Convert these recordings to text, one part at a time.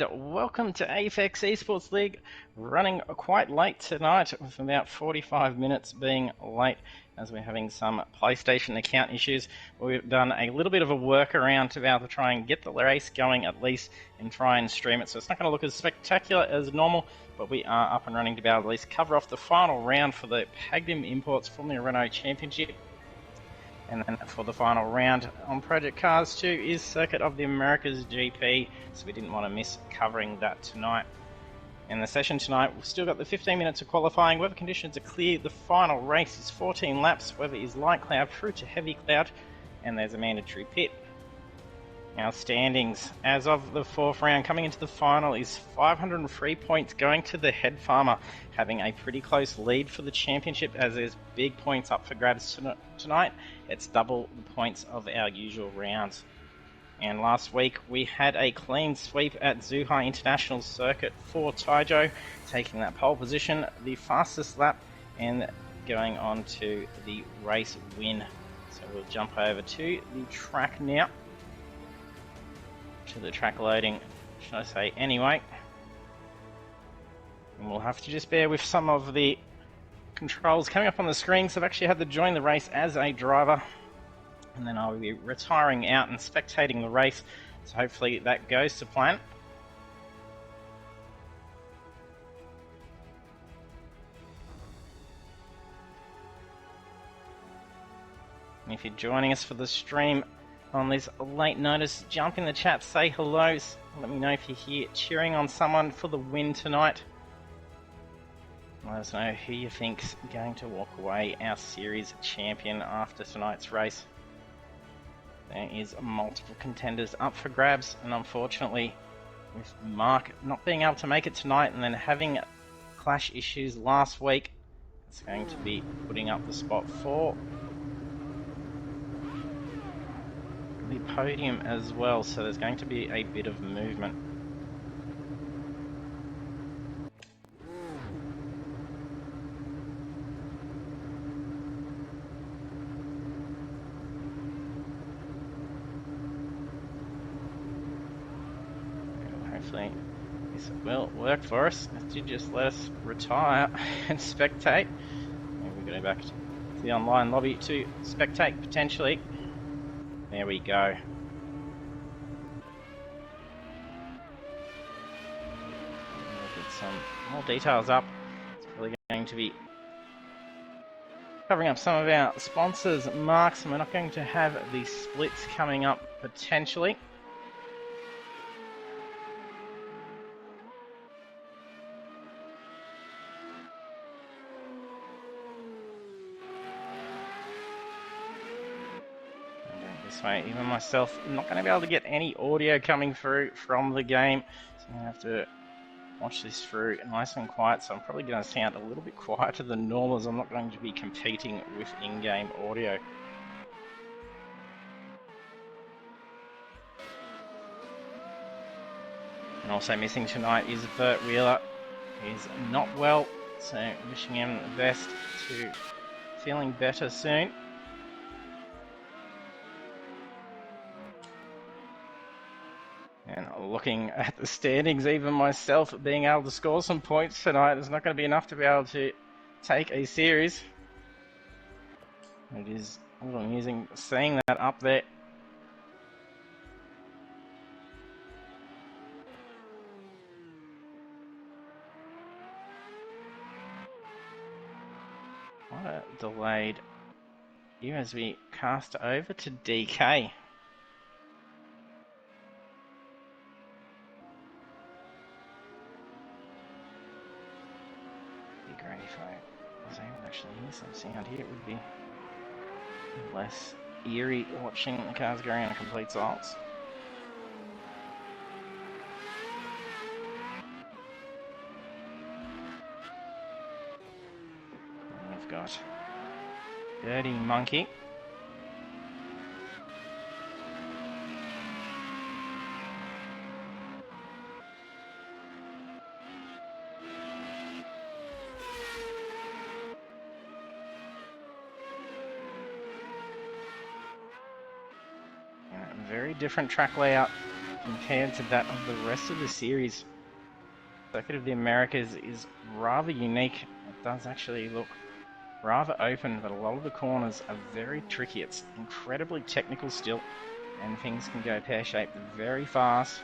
and welcome to Apex Esports League. Running quite late tonight, with about 45 minutes being late as we're having some PlayStation account issues. We've done a little bit of a workaround to be able to try and get the race going at least and try and stream it. So it's not going to look as spectacular as normal, but we are up and running to be able to at least cover off the final round for the Pagnian Imports Formula Renault Championship. And then for the final round on Project Cars 2 is Circuit of the Americas GP, so we didn't want to miss covering that tonight. In the session tonight, we've still got the 15 minutes of qualifying. Weather conditions are clear. The final race is 14 laps. Weather is light cloud through to heavy cloud, and there's a mandatory pit. Our standings as of the fourth round coming into the final is 503 points going to the head farmer, having a pretty close lead for the championship as there's big points up for grabs tonight. It's double the points of our usual rounds. And last week we had a clean sweep at Zhuhai International Circuit for Taijo, taking that pole position, the fastest lap, and going on to the race win. So we'll jump over to the track now. To the track loading, should I say, anyway. And we'll have to just bear with some of the controls coming up on the screen. So I've actually had to join the race as a driver, and then I'll be retiring out and spectating the race. So hopefully that goes to plan. And if you're joining us for the stream on this late notice, jump in the chat, say hello, let me know if you're here cheering on someone for the win tonight. Let us know who you think's going to walk away our series champion after tonight's race. There is multiple contenders up for grabs, and unfortunately with Mark not being able to make it tonight and then having clash issues last week, it's going to be putting up the spot for the podium as well, so there's going to be a bit of movement. Hopefully this will work for us. It did just let us retire and spectate. And we're going back to the online lobby to spectate potentially. There we go. We'll get some more details up. It's probably going to be covering up some of our sponsors' marks, and we're not going to have the splits coming up potentially. Way. Even myself, I'm not going to be able to get any audio coming through from the game, so I'm going to have to watch this through nice and quiet. So I'm probably going to sound a little bit quieter than normal, as I'm not going to be competing with in-game audio. And also missing tonight is Bert Wheeler. He's not well, so wishing him the best to feeling better soon. And looking at the standings, even myself being able to score some points tonight is not going to be enough to be able to take a series. It is a little amusing seeing that up there. What a delayed view as we cast over to DK. Great if I was able to actually hear some sound here. It would be less eerie watching the cars going on complete silence. And we've got Dirty Monkey. Very different track layout compared to that of the rest of the series. The circuit of the Americas is rather unique. It does actually look rather open, but a lot of the corners are very tricky. It's incredibly technical still, and things can go pear-shaped very fast.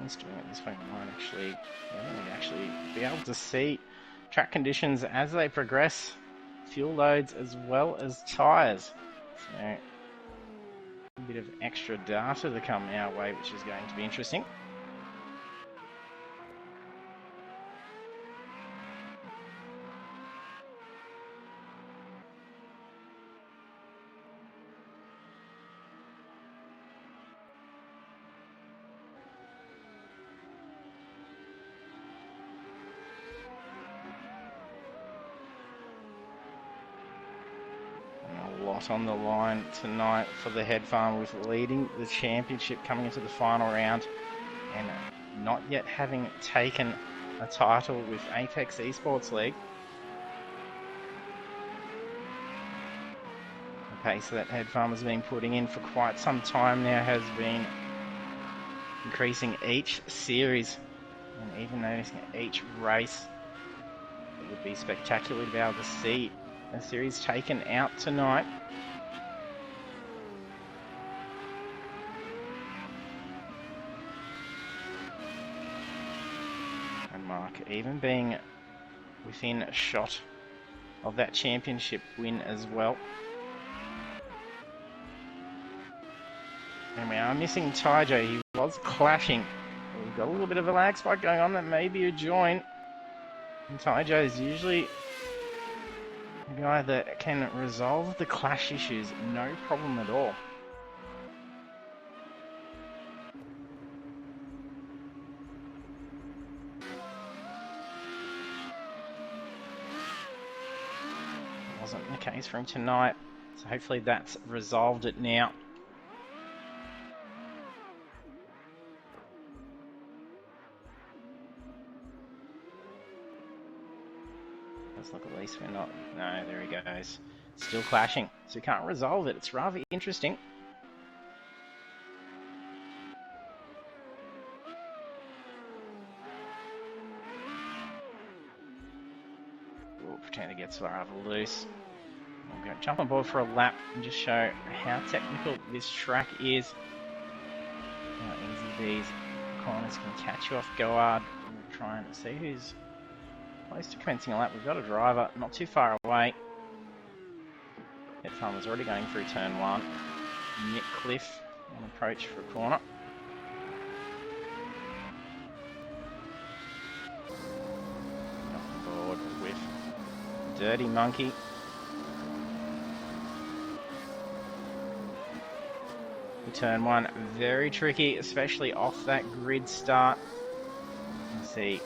He's doing it this way, we might actually be able to see track conditions as they progress, fuel loads as well as tyres. So a bit of extra data to come our way, which is going to be interesting. Lot on the line tonight for the head farm, with leading the championship coming into the final round and not yet having taken a title with Apex Esports League. The pace that head farm has been putting in for quite some time now has been increasing each series and even noticing each race. It would be spectacular to be able to see a series taken out tonight. And Mark even being within a shot of that championship win as well. And we are missing Tyjo. He was clashing. We've got a little bit of a lag spike going on. That may be a join. And Tyjo is usually a guy that can resolve the clash issues, no problem at all. Wasn't the case for him tonight, so hopefully that's resolved it now. Let's look, at least we're not. No, there he goes. Still clashing, so we can't resolve it. It's rather interesting. We'll pretend it gets rather loose. I'm going to jump on board for a lap and just show how technical this track is. How easy these corners can catch you off guard. We'll try and see who's close to commencing a lap. We've got a driver not too far away. Head farmer's already going through turn 1. Nick Cliff on approach for a corner. Up on board with Dirty Monkey. Turn 1, very tricky, especially off that grid start. You can see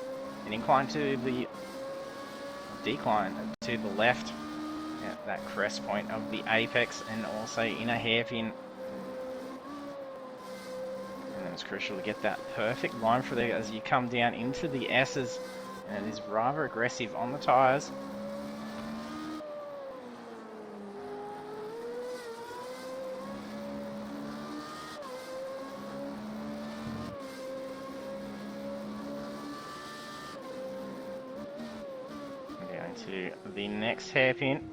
an incline to the decline to the left at that crest point of the apex, and also in a hairpin. And then it's crucial to get that perfect line for there as you come down into the S's, and it is rather aggressive on the tyres. To the next hairpin,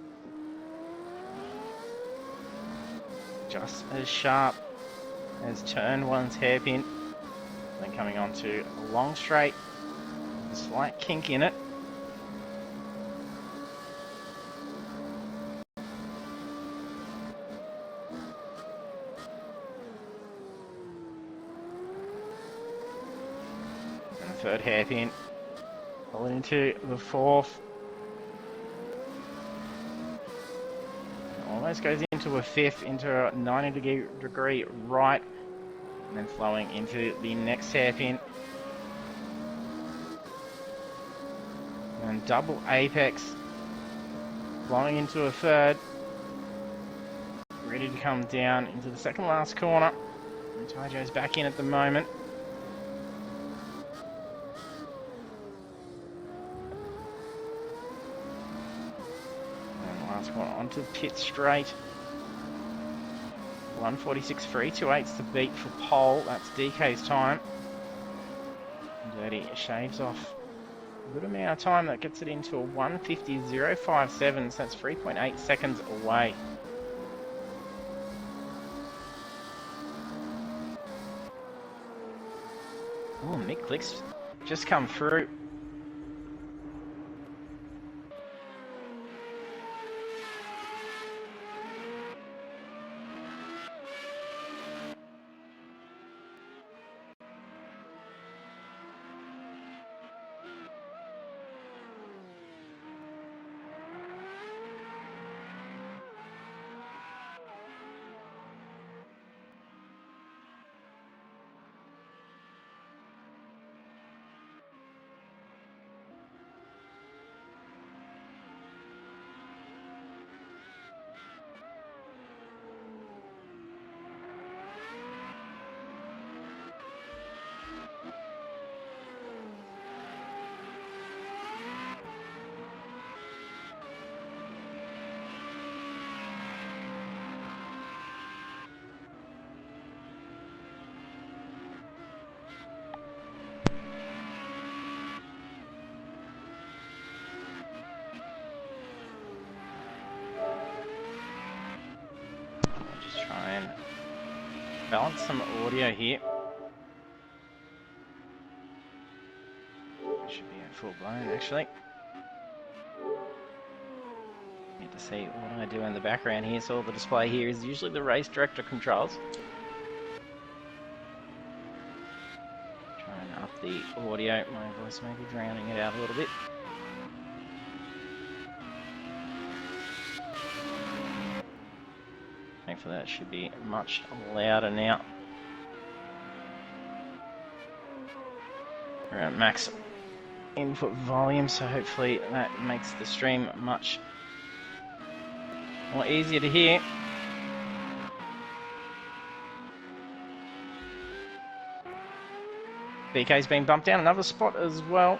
just as sharp as turn 1's hairpin, then coming on to a long straight, a slight kink in it. And the third hairpin, pulling into the fourth. Almost goes into a fifth, into a 90-degree right, and then flowing into the next hairpin. And double apex, flowing into a third. Ready to come down into the second last corner. And Tyjo's back in at the moment. Last one onto pit straight. 1:46.3, 2:08's the beat for pole. That's DK's time. Dirty shaves off a good amount of time. That gets it into a 1:50.057, so that's 3.8 seconds away. Oh, Mick Click's just come through. Just try and balance some audio here. Should be at full blown actually. Need to see what I do in the background here. So all the display here is usually the race director controls. Try and up the audio. My voice may be drowning it out a little bit. Hopefully that should be much louder now. We're at max input volume, so hopefully that makes the stream much more easier to hear. BK's been bumped down another spot as well.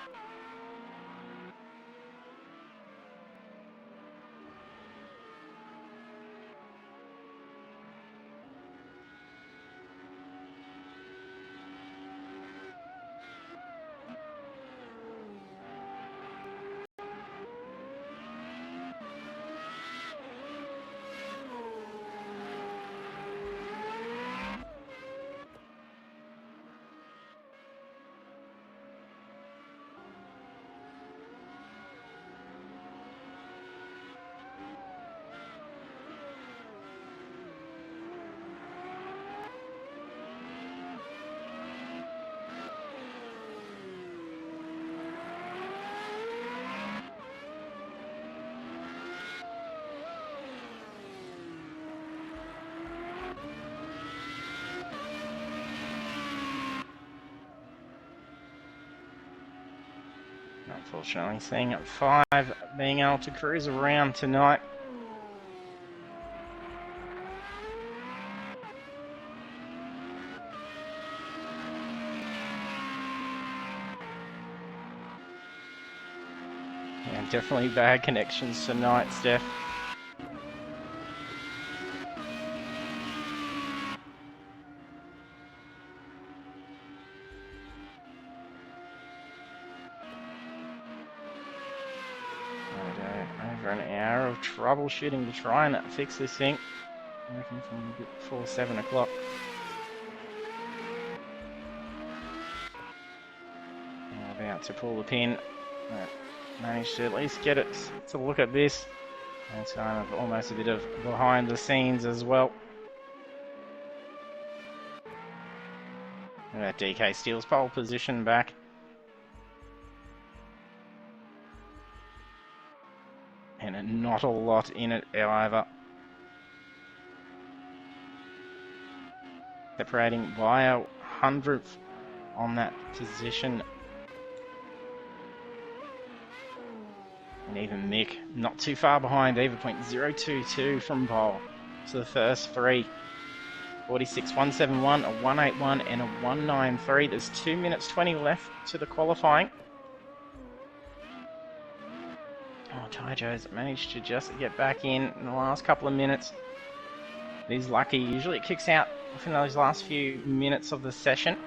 Unfortunately, seeing at 5 being able to cruise around tonight. Yeah, definitely bad connections tonight, Steph. Over an hour of troubleshooting to try and fix this thing. Working from before 7 o'clock. About to pull the pin. Managed to at least get it to look at this. It's kind of almost a bit of behind the scenes as well. DK steals pole position back. And not a lot in it either. Separating by a 100th on that position. And even Mick not too far behind either, 0.022 from pole. So the first three. 46, 171, a 181 and a 193. There's 2 minutes 20 left to the qualifying. Oh, Taijo's managed to just get back in the last couple of minutes. He's lucky. Usually it kicks out within those last few minutes of the session.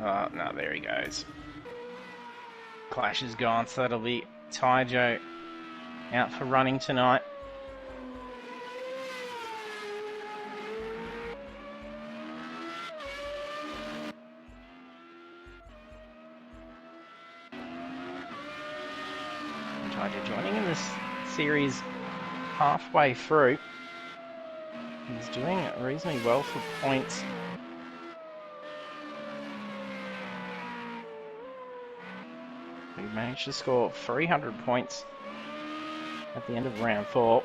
Oh, no, there he goes. Clash is gone, so that'll be Taijo out for running tonight. Taijo joining in this series halfway through. He's doing reasonably well for points. He managed to score 300 points at the end of round 4.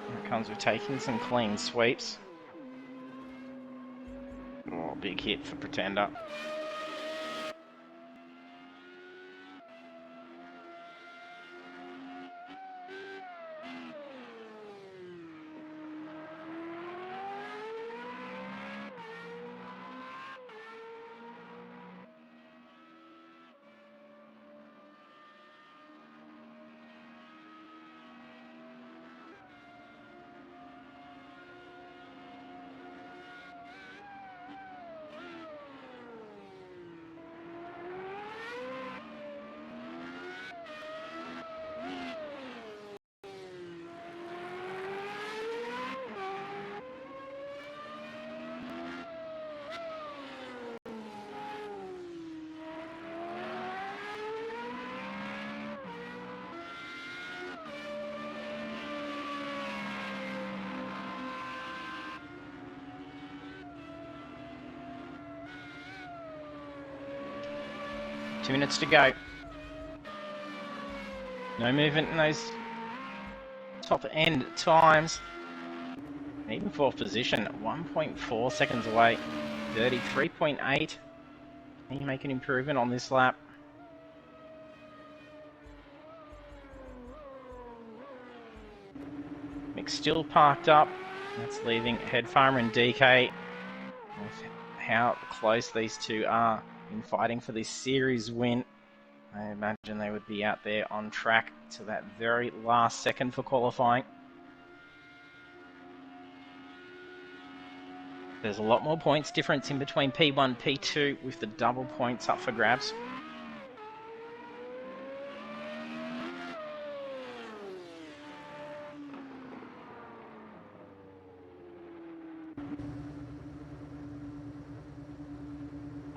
That comes with taking some clean sweeps. Oh, big hit for Pretender. Two minutes to go. No movement in those top end times. Even fourth position, 1.4 seconds away. 33.8. Can you make an improvement on this lap? Mick's still parked up. That's leaving Headfarmer and DK. With how close these two are in fighting for this series win, I imagine they would be out there on track to that very last second for qualifying. There's a lot more points difference in between P1 P2 with the double points up for grabs.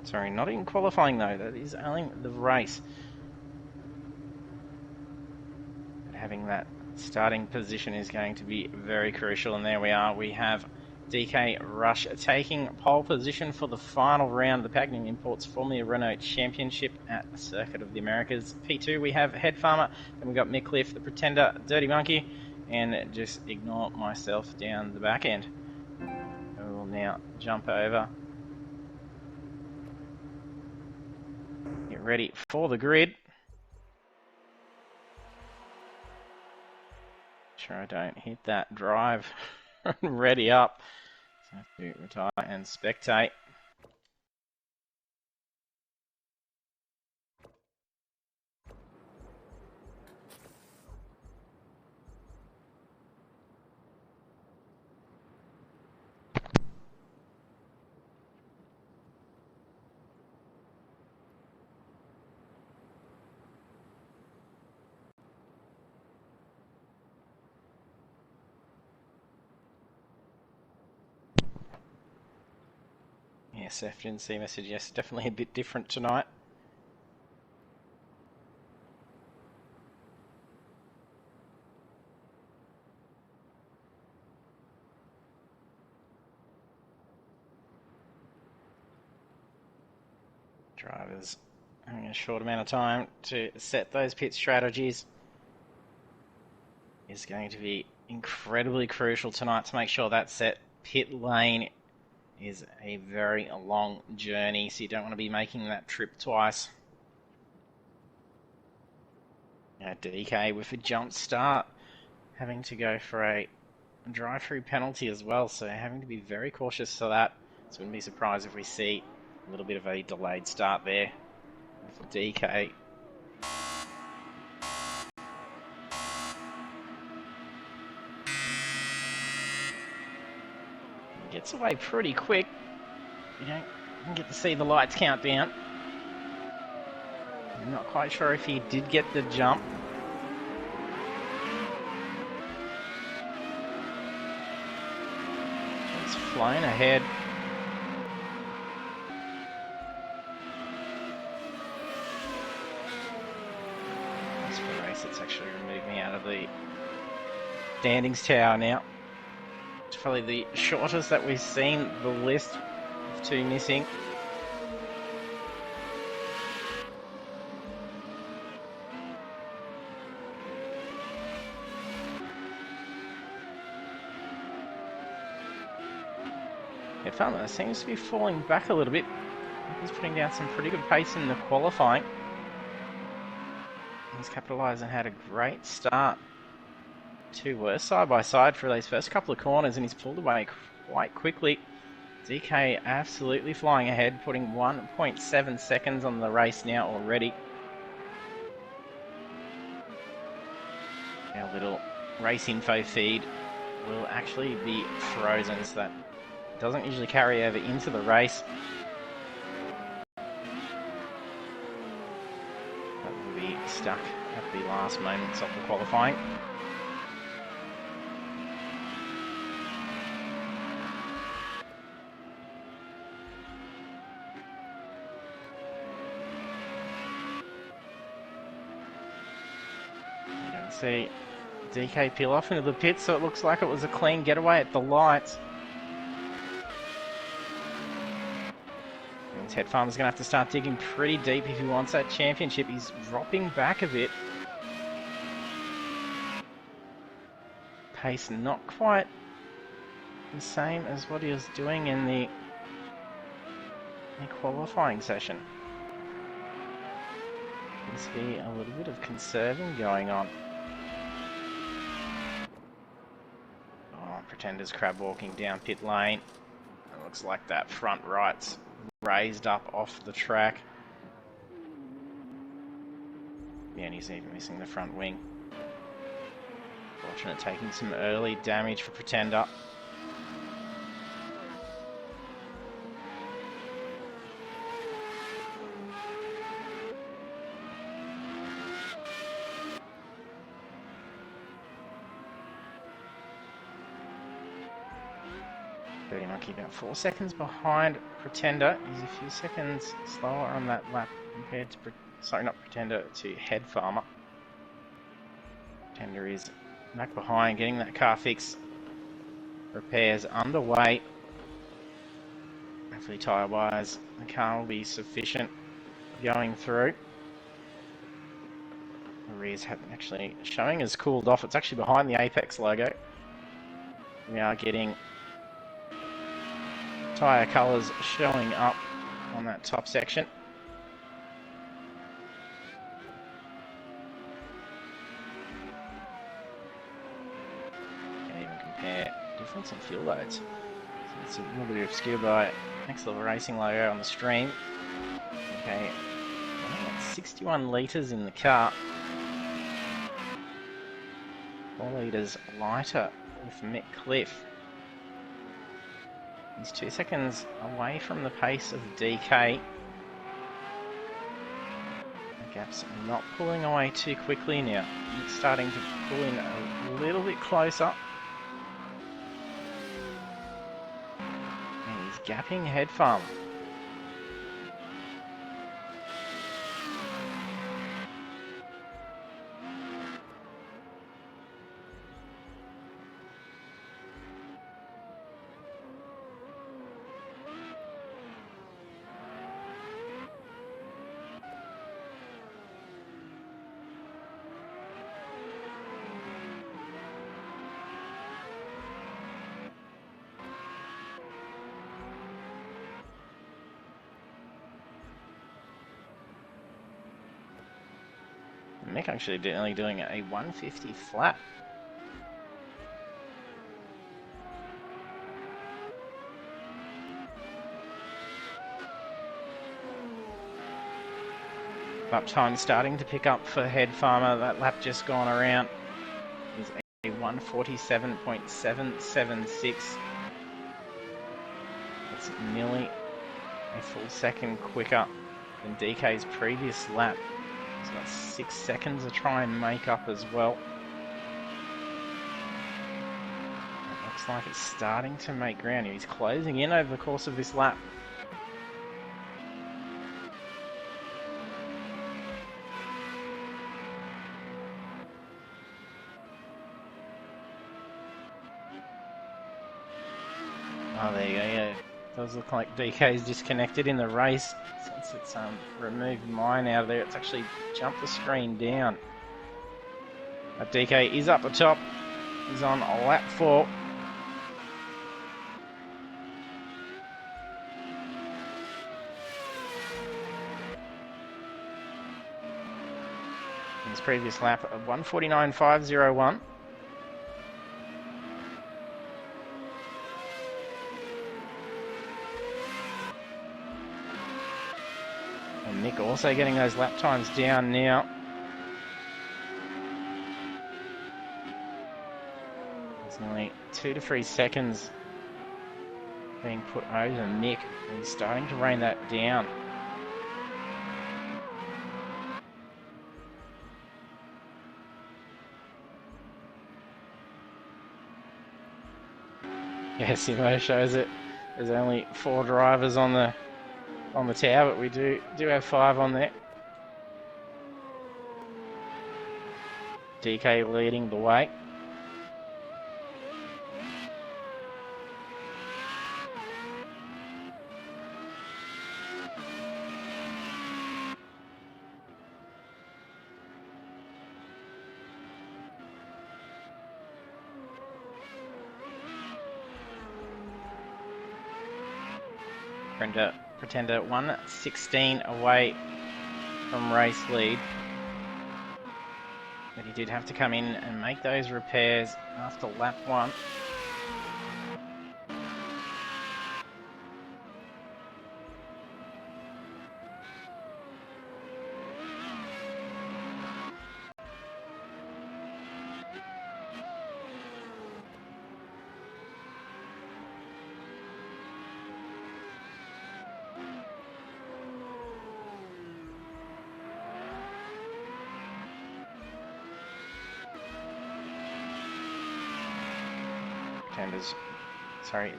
Sorry, not in qualifying though, that is only the race. But having that starting position is going to be very crucial, and there we are. We have DK Rush taking pole position for the final round of the Pagnian Imports Formula Renault Championship at Circuit of the Americas. P2 we have Headfarmer, then we've got Mick Cliff, the Pretender, Dirty Monkey, and just ignore myself down the back end. I will now jump over. Get ready for the grid. Sure I don't hit that drive. Ready up. So I have to retire and spectate. Yes, FNC message, yes, definitely a bit different tonight. Drivers having a short amount of time to set those pit strategies. Is going to be incredibly crucial tonight to make sure that set pit lane is a very long journey, so you don't want to be making that trip twice. DK with a jump start, having to go for a drive-through penalty as well, so having to be very cautious for that. So wouldn't be surprised if we see a little bit of a delayed start there with DK. He gets away pretty quick. You don't get to see the lights count down. I'm not quite sure if he did get the jump. He's flown ahead. This race, it's actually removed me out of the standings tower now. It's probably the shortest that we've seen the list of 2 missing. Farmer seems to be falling back a little bit. He's putting down some pretty good pace in the qualifying. He's capitalised and had a great start. 2 were side by side for those first couple of corners, and he's pulled away quite quickly. DK absolutely flying ahead, putting 1.7 seconds on the race now already. Our little race info feed will actually be frozen, so that doesn't usually carry over into the race. That will be stuck at the last moments of the qualifying. You can see DK peel off into the pits, so it looks like it was a clean getaway at the lights. Ted Farmer's going to have to start digging pretty deep if he wants that championship. He's dropping back a bit. Pace not quite the same as what he was doing in the qualifying session. Seems to be a little bit of conserving going on. Oh, Pretender's crab walking down pit lane. It looks like that front right's raised up off the track. Yeah, and he's even missing the front wing. Fortunate taking some early damage for Pretender. Dirty Monkey about 4 seconds behind Pretender. He's a few seconds slower on that lap compared to, not Pretender, to Head Farmer. Pretender is back behind, getting that car fixed. Repairs underway. Hopefully tyre wise, the car will be sufficient going through. The rear's actually showing as cooled off. It's actually behind the Apex logo. We are getting tyre colours showing up on that top section. Can't even compare difference in fuel loads. So it's a little bit obscured by Next Level Racing logo on the stream. Okay, I think that's 61 litres in the car. 4 litres lighter with Mick Cliff. He's 2 seconds away from the pace of DK. The gap's not pulling away too quickly now. It's starting to pull in a little bit closer. And he's gapping Head Farm. Mick actually only doing a 150 flat. Lap time starting to pick up for Head Farmer. That lap just gone around is a 147.776. That's nearly a full second quicker than DK's previous lap. He's got 6 seconds to try and make up as well. It looks like it's starting to make ground. He's closing in over the course of this lap. Oh, there you go, yeah. Does look like DK's disconnected in the race. Since it's removed mine out of there, it's actually jumped the screen down. But DK is up the top. He's on lap 4. In his previous lap of 149.501. And Nick also getting those lap times down now. There's only 2 to 3 seconds being put over Nick. He's starting to rein that down. Yeah, Simo shows it. There's only 4 drivers on the tower, but we do have 5 on there. DK leading the way. Pretender 1:16 away from race lead. But he did have to come in and make those repairs after lap 1.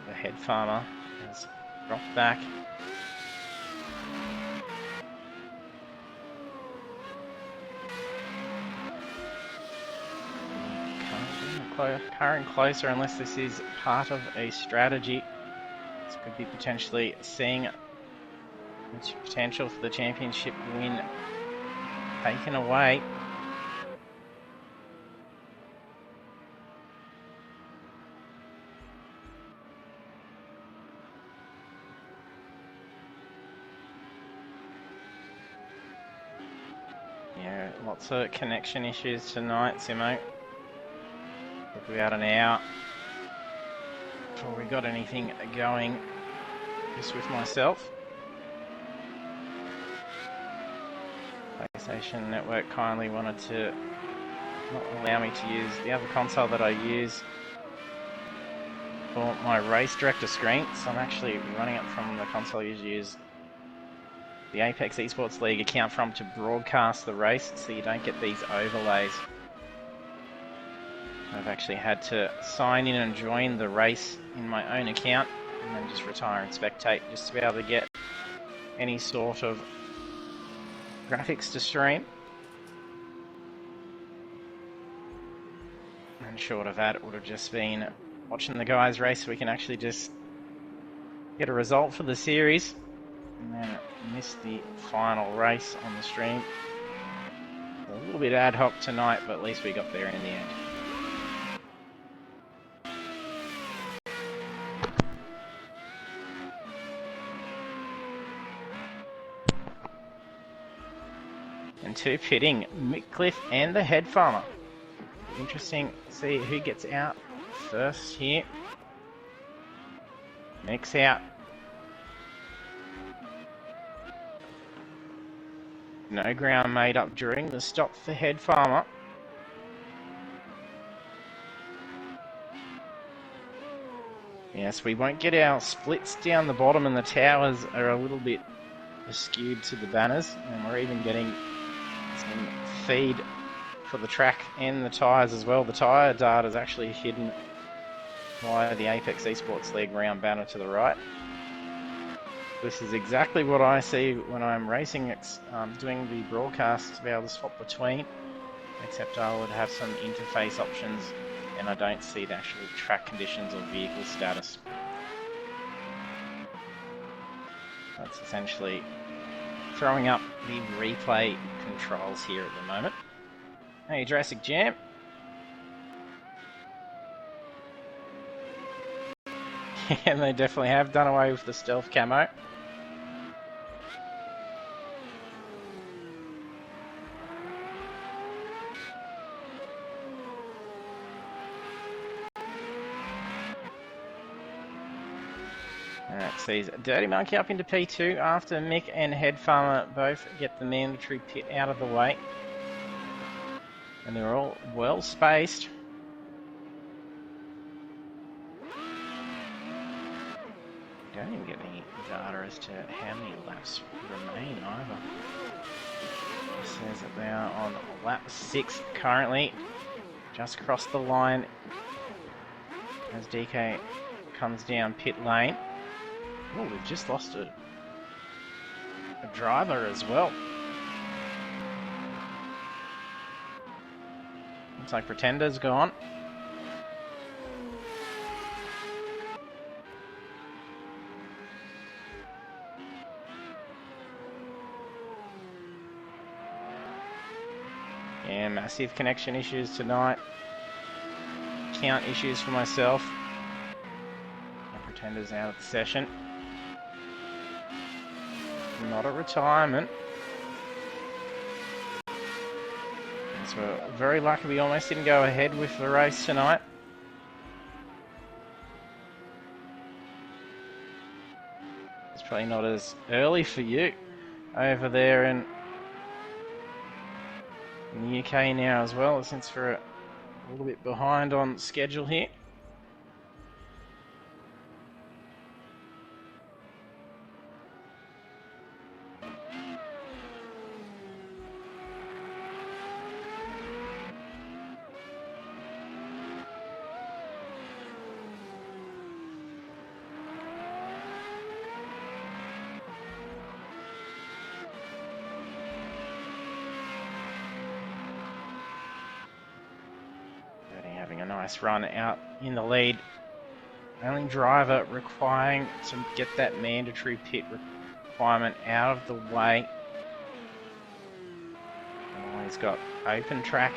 The Head Farmer has dropped back. Current closer unless this is part of a strategy. This could be potentially seeing its potential for the championship win taken away. Yeah, lots of connection issues tonight, Simo. Took about an hour before we got anything going just with myself. PlayStation Network kindly wanted to not allow me to use the other console that I use for my race director screen, so I'm actually running it from the console I usually use the Apex eSports League account from to broadcast the race, so you don't get these overlays. I've actually had to sign in and join the race in my own account and then just retire and spectate just to be able to get any sort of graphics to stream. And short of that, it would have just been watching the guys race so we can actually just get a result for the series. And then missed the final race on the stream. A little bit ad hoc tonight, but at least we got there in the end. And 2 pitting, Mick and the head farmer. Interesting to see who gets out first here. Mick's out. No ground made up during the stop for head farmer. Yes, we won't get our splits down the bottom, and the towers are a little bit skewed to the banners, and we're even getting some feed for the track and the tyres as well. The tyre data is actually hidden via the Apex Esports League round banner to the right. This is exactly what I see when I'm racing, doing the broadcast to be able to swap between, except I would have some interface options and I don't see the actual track conditions or vehicle status. That's essentially throwing up the replay controls here at the moment. Hey, Jurassic Jam. And they definitely have done away with the stealth camo. Alright, sees Dirty Monkey up into P2 after Mick and Head Farmer both get the mandatory pit out of the way. And they're all well spaced. Don't even get any data as to how many laps remain either. It says that they are on lap 6 currently. Just crossed the line as DK comes down pit lane. Oh, we've just lost a driver as well. Looks like Pretender's gone. Yeah, massive connection issues tonight. Count issues for myself. And Pretender's out of the session. Not a retirement. So we're very lucky we almost didn't go ahead with the race tonight. It's probably not as early for you over there in the UK now as well, since we're a little bit behind on schedule here. Having a nice run out in the lead. Only driver requiring to get that mandatory pit requirement out of the way. Oh, he's got open track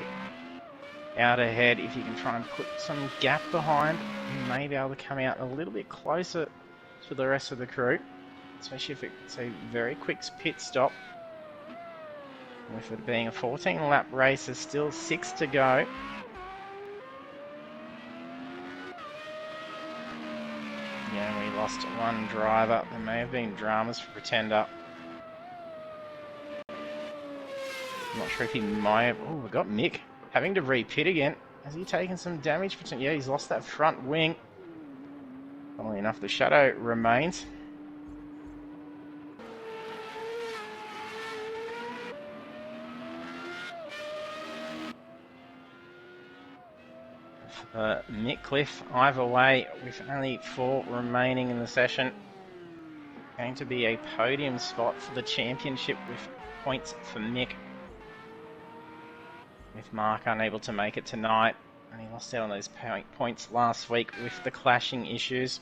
out ahead. If you can try and put some gap behind, you may be able to come out a little bit closer to the rest of the crew, especially if it's a very quick pit stop. With it being a 14-lap race, there's still 6 to go. Yeah, we lost one driver. There may have been dramas for Pretender. I'm not sure if he might have... Oh, we got Mick having to re-pit again. Has he taken some damage? Yeah, he's lost that front wing. Funnily enough, the shadow remains. Mick Cliff either way, with only 4 remaining in the session. Going to be a podium spot for the championship with points for Mick. With Mark unable to make it tonight, and he lost out on those points last week with the clashing issues.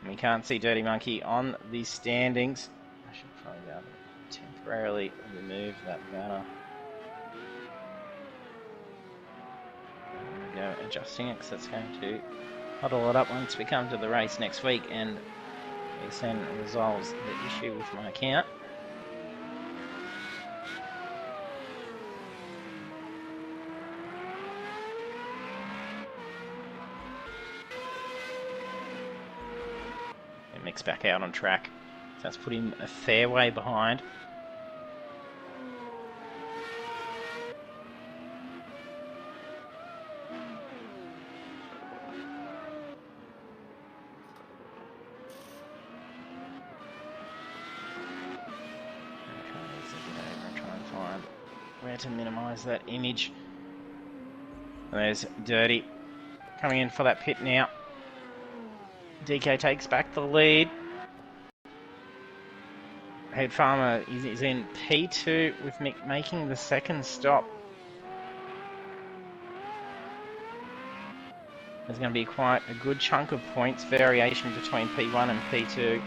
And we can't see Dirty Monkey on the standings. I should probably be able to temporarily remove that banner. There we go, adjusting it, because that's going to huddle it up once we come to the race next week, and This then resolves the issue with my account. And Mick's back out on track. So that's put him a fair way behind. Where to minimise that image. And there's Dirty coming in for that pit now. DK takes back the lead. Head Farmer is in P2 with Mick making the second stop. There's going to be quite a good chunk of points variation between P1 and P2.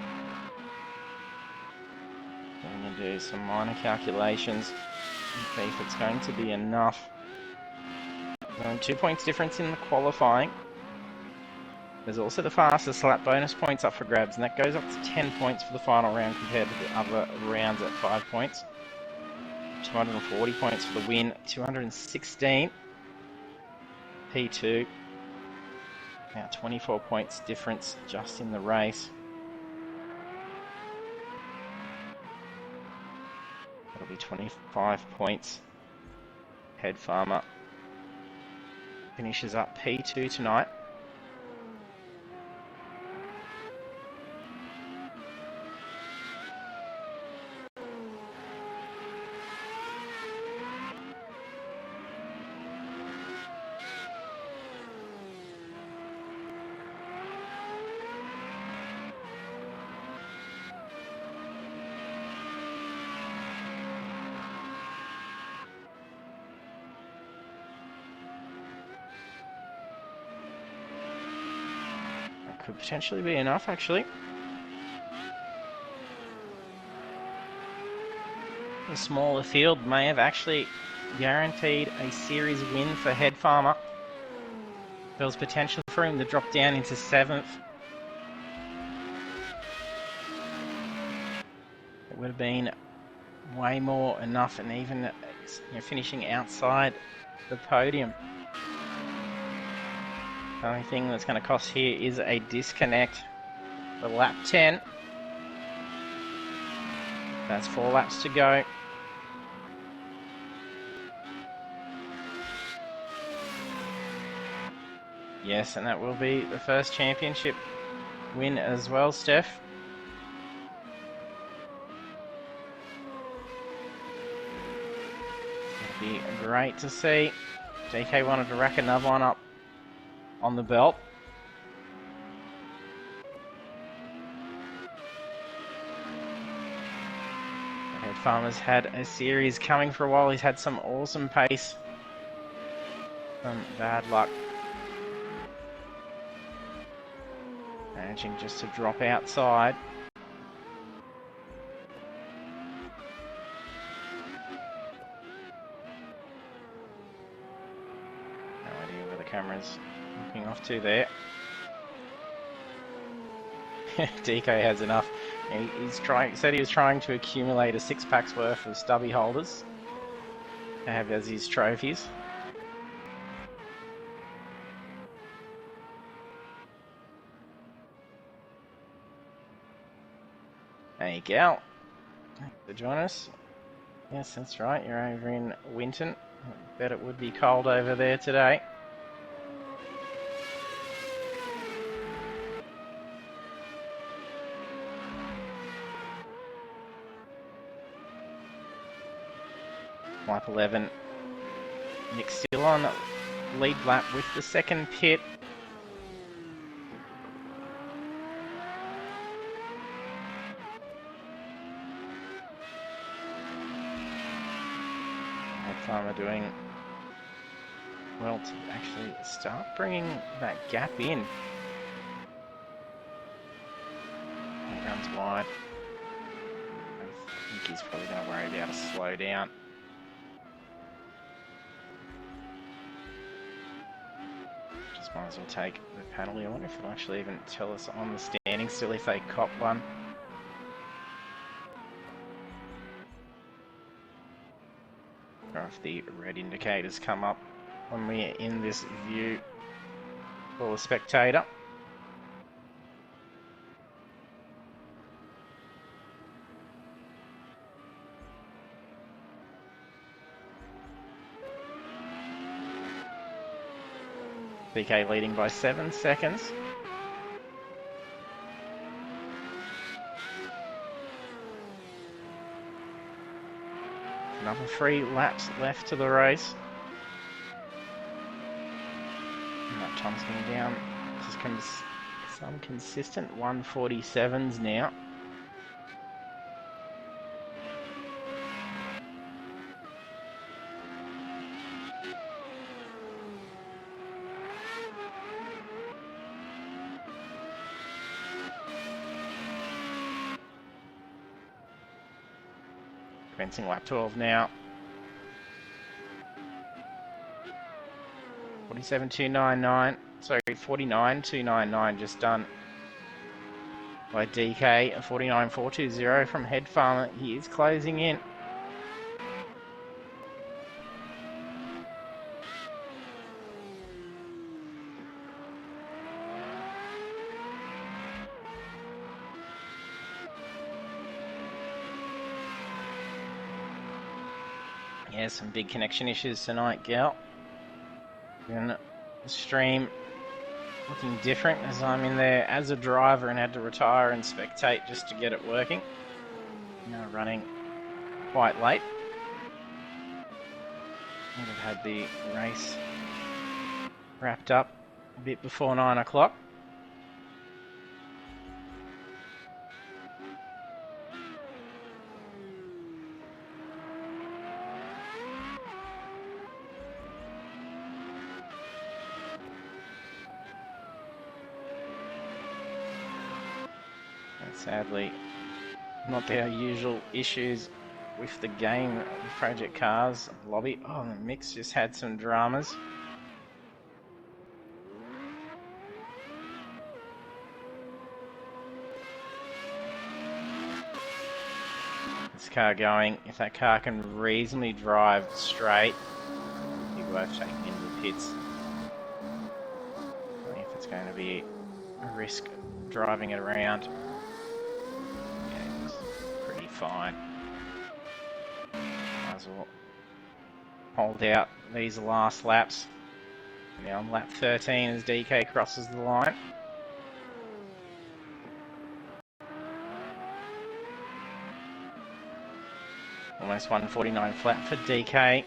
I'm going to do some minor calculations and see if it's going to be enough. There's only 2 points difference in the qualifying. There's also the fastest lap bonus points up for grabs, and that goes up to 10 points for the final round compared to the other rounds at 5 points. 240 points for the win, 216 P2. Now 24 points difference just in the race. That'll be 25 points. Head Farmer finishes up P2 tonight. Could potentially be enough, actually. The smaller field may have actually guaranteed a series win for Head Farmer. There was potential for him to drop down into 7th. It would have been way more enough, and even finishing outside the podium. The only thing that's going to cost here is a disconnect for lap 10. That's 4 laps to go. Yes, and that will be the first championship win as well, Steph. It'd be great to see. DK wanted to rack another one up on the belt. Head Farmer's had a series coming for a while. He's had some awesome pace, some bad luck. Managing just to drop outside. No idea where the camera's looking off to there. DK has enough. Said he was trying to accumulate a 6-pack's worth of stubby holders to have as his trophies. There you go. Thanks for joining us. Yes, that's right. You're over in Winton. I bet it would be cold over there today. Lap 11. Nick still on lead lap with the second pit. Farmer doing well to actually start bringing that gap in. He runs wide. I think he's probably going to worry about a slow down. Just might as well take the penalty. I wonder if it'll actually even tell us on the stand. standing still if they cop one. Or if the red indicators come up when we're in this view for the spectator. DK leading by 7 seconds. Another 3 laps left to the race. And that time's going down to some consistent 1:47s now. Commencing lap 12 now. 47.299. Sorry, 49.299 just done by DK. 49.420 from Head Farmer. He is closing in. Yeah, some big connection issues tonight, Gal. And the stream looking different as I'm in there as a driver and had to retire and spectate just to get it working. Now running quite late. Would have had the race wrapped up a bit before 9 o'clock. Sadly, not our usual issues with the game, Project Cars lobby. Oh, the mix just had some dramas. This car going, if that car can reasonably drive straight, it'd be worth taking into the pits. If it's going to be a risk driving it around. Fine. Might as well hold out these last laps. Now on lap 13 as DK crosses the line. Almost 149 flat for DK.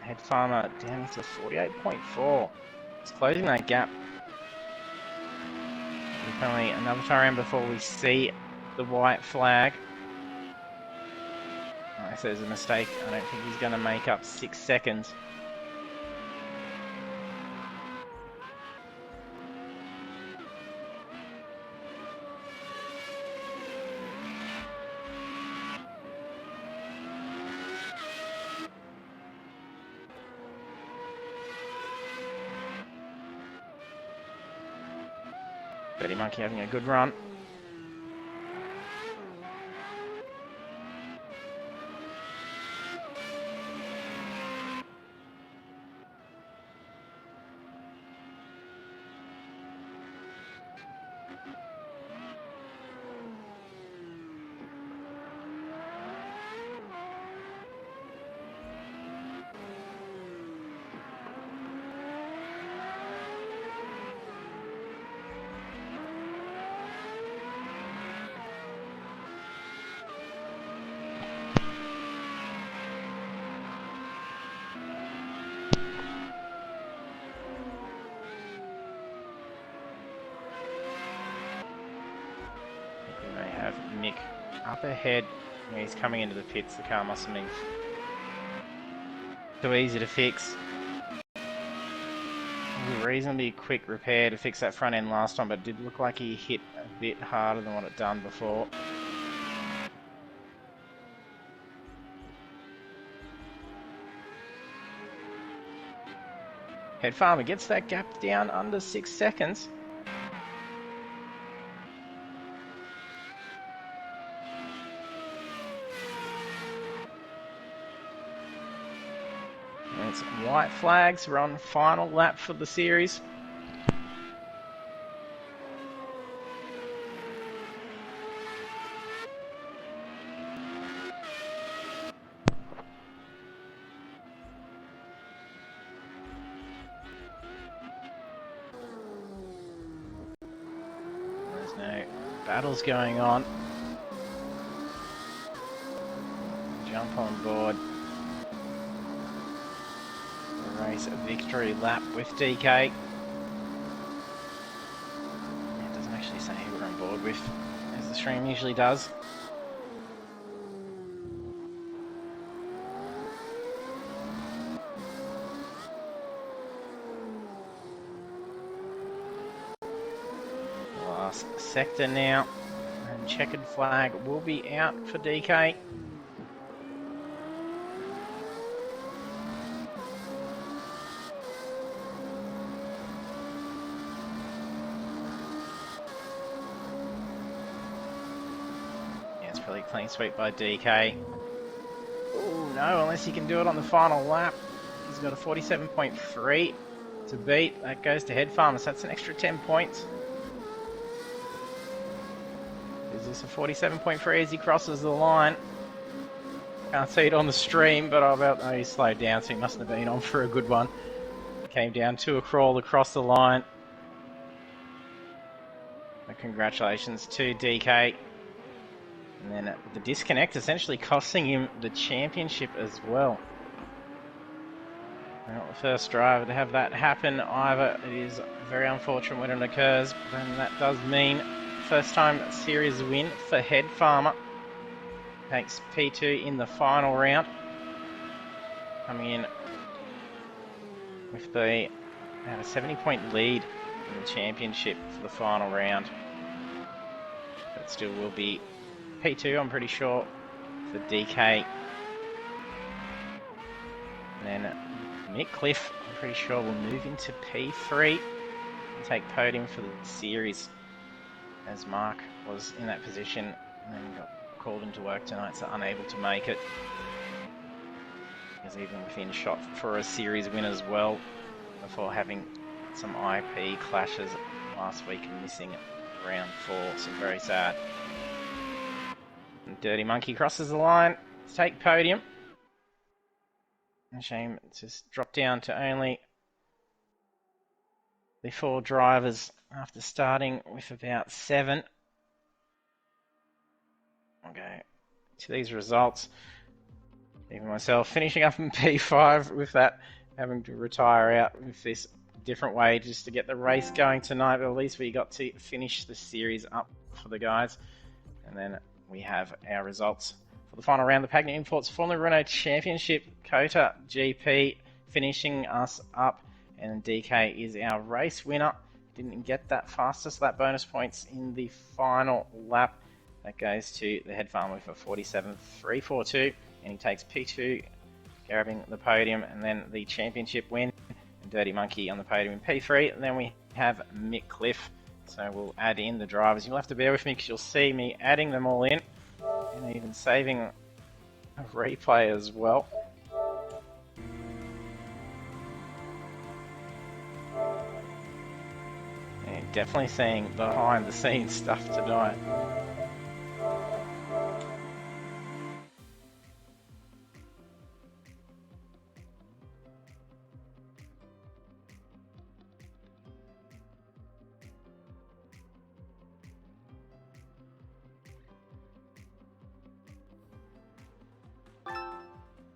Head Farmer down to 48.4. It's closing that gap. There's only another time before we see the white flag. If there's a mistake, I don't think he's going to make up 6 seconds. Betty Monkey having a good run. Nick up ahead. He's coming into the pits. The car must have been too easy to fix. Reasonably quick repair to fix that front end last time, but it did look like he hit a bit harder than what it done before. Head Farmer gets that gap down under 6 seconds. It's white flags. We're on final lap for the series. There's no battles going on. Jump on board. The race victory lap with DK. It doesn't actually say who we're on board with, as the stream usually does. Last sector now, and checkered flag will be out for DK. Yeah, it's probably clean sweep by DK. Oh no, unless he can do it on the final lap. He's got a 47.3 to beat. That goes to Head Farmers. That's an extra 10 points. Is this a 47.3 as he crosses the line? Can't see it on the stream, but he slowed down, so he mustn't have been on for a good one. Came down to a crawl across the line. But congratulations to DK. And then the disconnect essentially costing him the championship as well. Not the first driver to have that happen either. It is very unfortunate when it occurs, and that does mean first time series win for Head Farmer. Takes P2 in the final round. Coming in with about a 70-point lead in the championship for the final round. But still will be P2, I'm pretty sure, for DK. And then Mick Cliff, I'm pretty sure, will move into P3 and take podium for the series, as Mark was in that position and then got called into work tonight, so unable to make it. He was even within shot for a series win as well, before having some IP clashes last week and missing round 4, so very sad. And Dirty Monkey crosses the line to take podium. A shame it's just dropped down to only the 4 drivers after starting with about 7. I'll go to these results. Even myself finishing up in P5 with that, having to retire out with this different way just to get the race going tonight, but at least we got to finish the series up for the guys. And then we have our results for the final round. The Pagnian Imports Formula Renault Championship, Kota GP finishing us up, and DK is our race winner. Didn't get that fastest lap bonus points in the final lap. That goes to the Head Farmer with a 47.342, and he takes P2, grabbing the podium, and then the championship win. And Dirty Monkey on the podium in P3, and then we have Mick Cliff. So we'll add in the drivers. You'll have to bear with me because you'll see me adding them all in, and even saving a replay as well. And definitely seeing behind the scenes stuff tonight.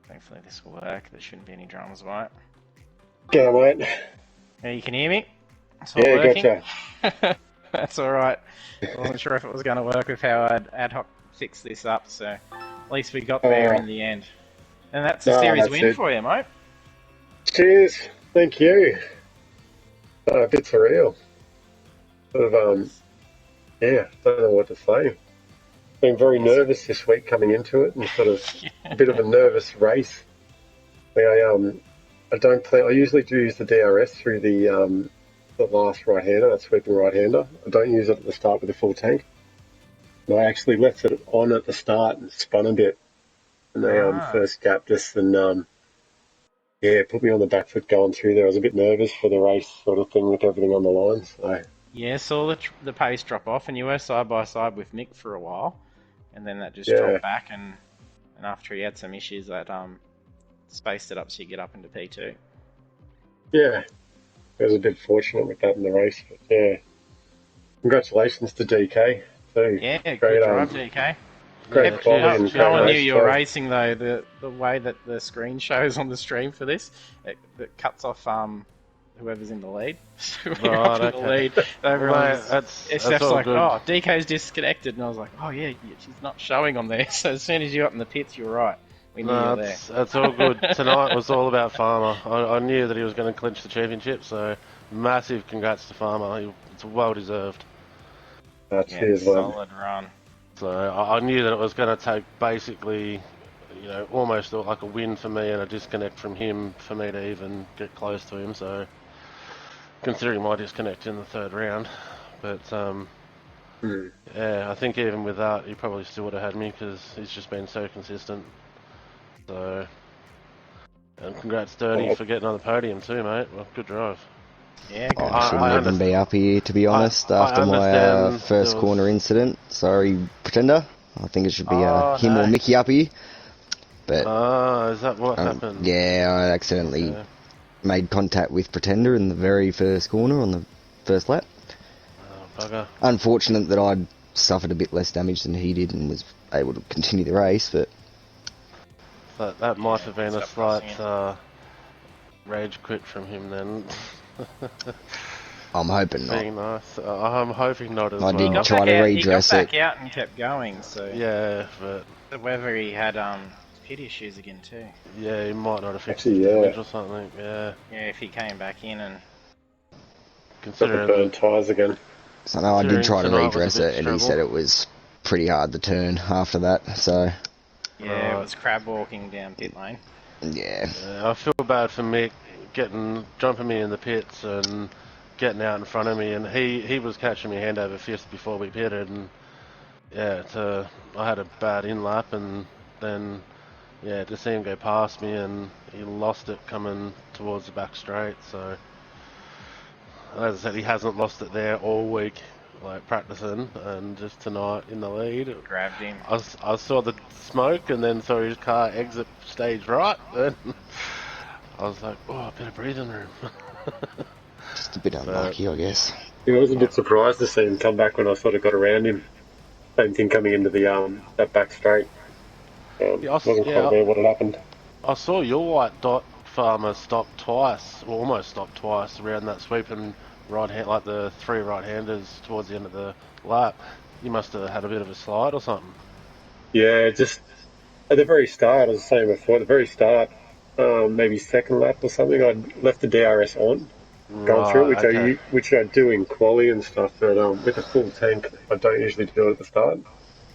Hopefully this will work. There shouldn't be any dramas, right? Yeah, mate. Yeah, you can hear me? It's all Yeah, working? gotcha. That's alright. I wasn't sure if it was going to work with how I'd ad hoc fix this up, so at least we got there in the end. And that's a series win for you, mate. Cheers. Thank you. A bit surreal. Sort of, yeah, don't know what to say. Been very nervous this week coming into it, and sort of a bit of a nervous race. I don't play. I usually do use the DRS through the last right-hander, that sweeping right-hander. I don't use it at the start with the full tank. And I actually left it on at the start and spun a bit in the first gap, just and Yeah, put me on the back foot going through there. I was a bit nervous for the race sort of thing with everything on the line. So Yeah, saw the pace drop off, and you were side by side with Mick for a while, and then that just yeah, dropped back, and after he had some issues, that spaced it up so you get up into P2. yeah, I was a bit fortunate with that in the race. But yeah, congratulations to DK too. Yeah, good Great, drive, DK. great Yeah, Yep, quality cheers, and cheers, no great one knew mate. race you were too. racing though. The way that the screen shows on the stream for this, it cuts off whoever's in the lead. So when you're up Right, in the okay. lead, Well, mate, everyone's that's SF's all like, good. oh, DK's disconnected, and I was like, oh yeah, she's not showing on there. So as soon as you got in the pits, you're right. We knew you No, were there. that's all good. Tonight was all about Farmer. I knew that he was going to clinch the championship, so massive congrats to Farmer. It's well deserved. Yeah, Cheers, mate. solid run. So I knew that it was going to take basically, almost like a win for me and a disconnect from him for me to even get close to him. So considering my disconnect in the third round, but Hmm. yeah, I think even with that, he probably still would have had me because he's just been so consistent. So, and congrats, Dirty, Oh, for getting on the podium too, mate. Well, good drive. Yeah, good I drive. shouldn't I even be up here, to be honest, I after my understand there first was. corner incident. Sorry, Pretender. I think it should be Oh him or no. Mickey up here. But, Ah, is that what happened? yeah, I accidentally Okay. made contact with Pretender in the very first corner on the first lap. Oh, bugger. Unfortunate that I'd suffered a bit less damage than he did and was able to continue the race, but That might have been a Stop crossing slight it. rage quit from him then. I'm hoping not. Being nice. I'm hoping not as I He did well. got try back to out. He got redress it. back out and kept going. So Yeah, but whether he had pit issues again too. yeah, he might not have fixed his actually, yeah, damage or something. Yeah, Yeah, if he came back in and got the considering burnt tyres again. So no, I did try to tonight was a redress bit it, and he struggle. said it was pretty hard to turn after that. So yeah, it Right. was crab walking down pit lane. yeah, I feel bad for Mick jumping me in the pits and getting out in front of me, and he was catching me hand over fist before we pitted, and yeah, I had a bad in lap, and then yeah, to see him go past me, and he lost it coming towards the back straight. So as I said, he hasn't lost it there all week, like practicing, and just tonight in the lead. Grabbed him. I saw the smoke and then saw his car exit stage right. Then I was like, oh, a bit of breathing room. just a bit But unlucky, I guess. Yeah, I was a bit surprised to see him come back when I sort of got around him. Same thing coming into the that back straight. Wasn't quite yeah, aware what had happened. I saw your white dot farmer stop twice, or almost stop twice around that sweeping right hand, like the three right-handers towards the end of the lap. You must have had a bit of a slide or something. Yeah, just at the very start, as I was saying before, at the very start, maybe second lap or something, I left the DRS on, going through it, Right. Okay. which I do in quali and stuff, but with a full tank, I don't usually do it at the start.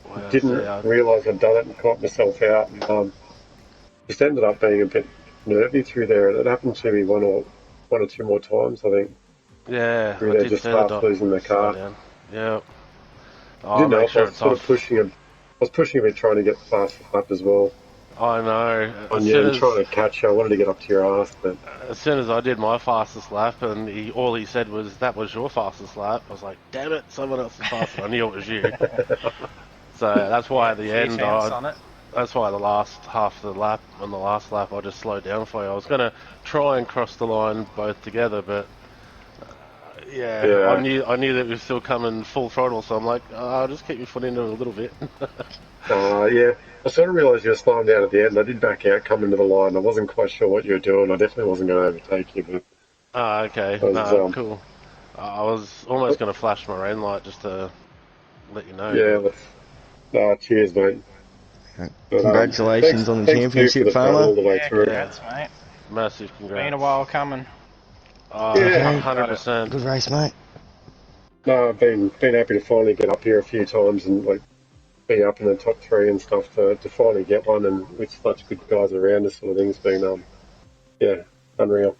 Well, see, Didn't realise I'd done it and caught myself out, and just ended up being a bit nervy through there. And it happened to me one or two more times, I think, yeah, through I there, did just see the half dot losing the slow car. down. Yeah. I I'll didn't know make if I sure was it's sort of off. pushing a, I was pushing a bit trying to get past the lap as well. I know. On you and trying to catch you, I wanted to get up to your ass, but As soon as I did my fastest lap, and all he said was, "That was your fastest lap," I was like, "Damn it, someone else is faster." I knew it was you. So that's why Yeah, at the few end, temps on it. that's why the last half of the lap, on the last lap, I just slowed down for you. I was gonna try and cross the line both together, but yeah, yeah. I knew that we were still coming full throttle, so I'm like, I'll just keep your foot into it a little bit. Yeah, I sort of realised you were slowing down at the end. I did back out, come into the line. I wasn't quite sure what you were doing. I definitely wasn't going to overtake you, but Ah, okay, I was, no, cool. I was almost gonna flash my rain light just to let you know, yeah. but Cheers, mate. But Congratulations on the thanks to you for championship, the fun Farmer. all the way Yeah, through. yeah, congrats, mate. massive Been a congrats. while coming. Oh, Yeah, Okay, Got it. 100%. good race, mate. no, I've been happy to finally get up here a few times and like be up in the top three and stuff to finally get one, and with such good guys around us, sort of thing's been yeah, unreal.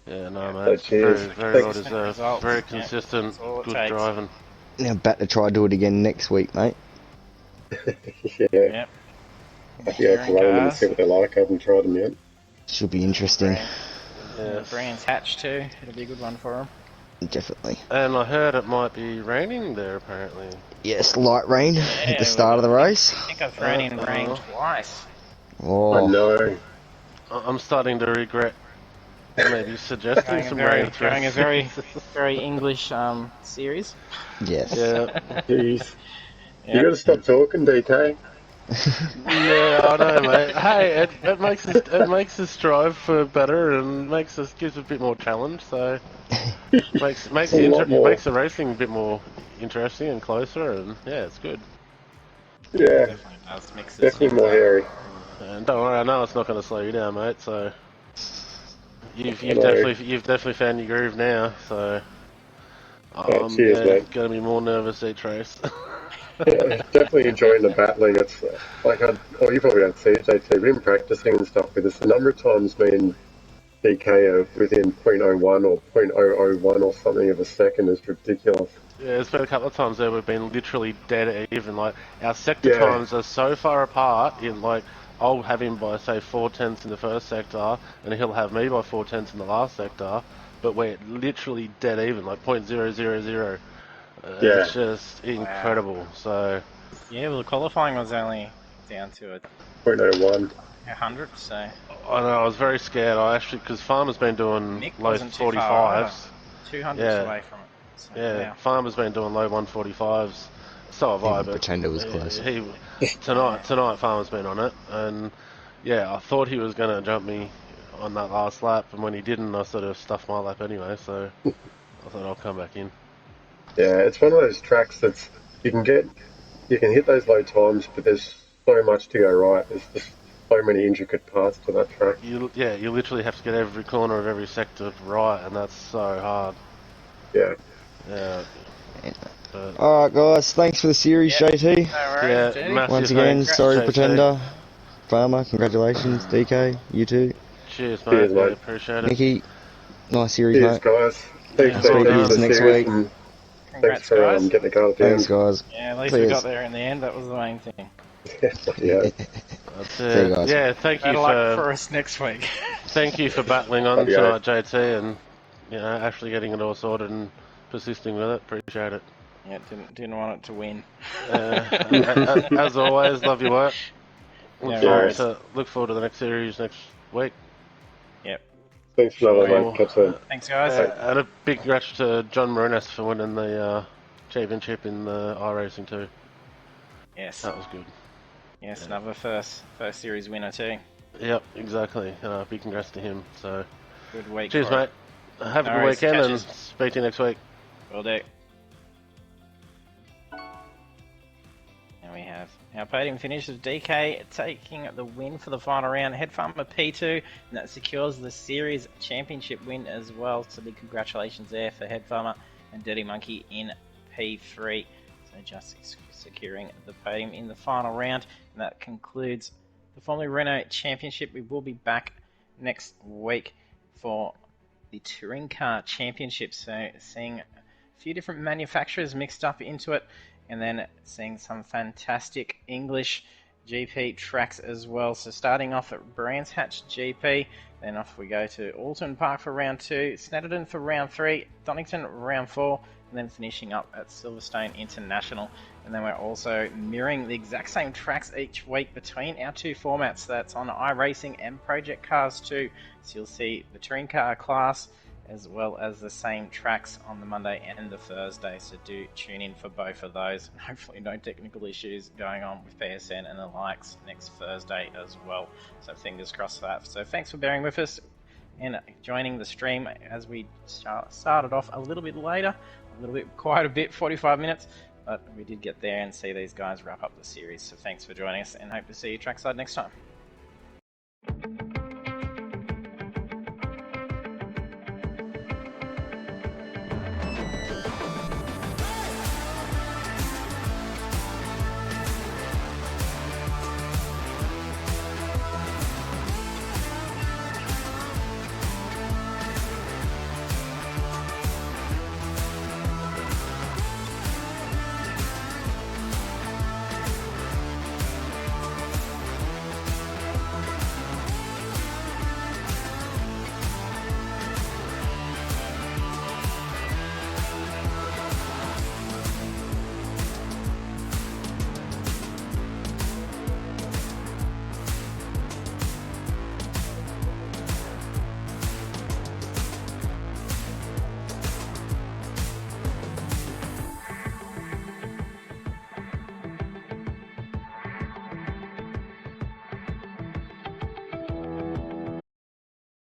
Yeah, no, Yeah, mate, So it's cheers. very, very well Thanks. consistent deserved. Very results. Yeah, consistent, that's all it good takes. driving. Now back to try do it again next week, mate. Yeah, Yep. I'll have to go to Sharing run them and see cars. what they're like. I haven't tried them yet. Should be interesting. Yes. Brands Hatch too. It'll be a good one for them. Definitely. And I heard it might be raining there apparently. Yes, light rain at the Yeah, start of the race. I think I've thrown in rain twice. I Oh, know. I'm starting to regret maybe suggesting some rain throughout Going a the very English series. yes. Yeah. Jeez. Yeah. You got to stop talking, DK. Yeah, I know, mate. Hey, it makes us strive for better and gives a bit more challenge. So makes A lot more. makes the racing a bit more interesting and closer, and yeah, it's good. Yeah, Definitely does mix definitely things more up. hairy. And don't worry, I know it's not going to slow you down, mate. So you've I know. definitely found your groove now. So Cheers, yeah, mate. going to be more nervous each race. Yeah, definitely enjoying the battling. It's you probably don't see it, JT. We've been practicing and stuff with us. The number of times me and DK are within .01 or .001 or something of a second is ridiculous. Yeah, there's been a couple of times there we've been literally dead even. Like our sector Yeah. times are so far apart. In like, I'll have him by say 4/10 in the first sector, and he'll have me by 4/10 in the last sector. But we're literally dead even, like .000. Yeah. It's just incredible. So Yeah, well, the qualifying was only down to .01. 100, so I know I was very scared. I actually because Farmer's been doing Mick low wasn't too far either. 45s. 200s Yeah. away from it. So, Yeah, wow. Farmer's been doing low 145s. So have I, Even but Pretender was close. tonight Farmer's been on it, and yeah, I thought he was going to jump me on that last lap, and when he didn't, I sort of stuffed my lap anyway. So I thought I'll come back in. Yeah, it's one of those tracks that's you can hit those low times, but there's so much to go right. There's just so many intricate parts to that track. You literally have to get every corner of every sector right, and that's so hard. Yeah. Yeah. But, Alright, guys. Thanks for the series, Yeah. JT. No worries, yeah, dude. massive Once again, thanks, sorry, JT. Pretender. Farmer, congratulations. DK, you too. Cheers, mate. Cheers, Yeah, mate. appreciate it. Nicky, nice series, Cheers, mate. guys. Thanks, Yeah, well JT, done. for the Next series, week. and thanks Congrats, for guys. getting the car at the Thanks, end. guys. Yeah, at least we Cheers. got there in the end. That was the main thing. Yeah. That's See you it. guys. Yeah, thank you Better luck for for us next week. thank you for battling on Adios. tonight, JT, and actually getting it all sorted and persisting with it. Appreciate it. Yeah, didn't want it to win. As always, love your work. Look No forward worries. to the next series next week. Yep. Thanks for another, Sure. mate. Catch you. Thanks, guys. And a big congrats to John Marinas for winning the championship in the iRacing too. Yes. That was good. Yes, another first series winner too. Yep, exactly. Big congrats to him. So, Good week. cheers, for mate. it. Have a No good worries. weekend Catch and yous. speak to you next week. Will do. And we have our podium finish of DK taking the win for the final round. Head Farmer P2, and that secures the series championship win as well. So big congratulations there for Head Farmer and Dirty Monkey in P3. So just securing the podium in the final round. And that concludes the Formula Renault Championship. We will be back next week for the Touring Car Championship. So seeing a few different manufacturers mixed up into it, and then seeing some fantastic English GP tracks as well. So starting off at Brands Hatch GP, then off we go to Alton Park for round 2, Snetterton for round 3, Donington round 4, and then finishing up at Silverstone International. And then we're also mirroring the exact same tracks each week between our two formats. That's on iRacing and Project Cars too. So you'll see the touring car class as well as the same tracks on the Monday and the Thursday. So do tune in for both of those. And hopefully no technical issues going on with PSN and the likes next Thursday as well. So fingers crossed for that. So thanks for bearing with us and joining the stream as we started off a little bit later. Quite a bit, 45 minutes. But we did get there and see these guys wrap up the series. So thanks for joining us and hope to see you trackside next time.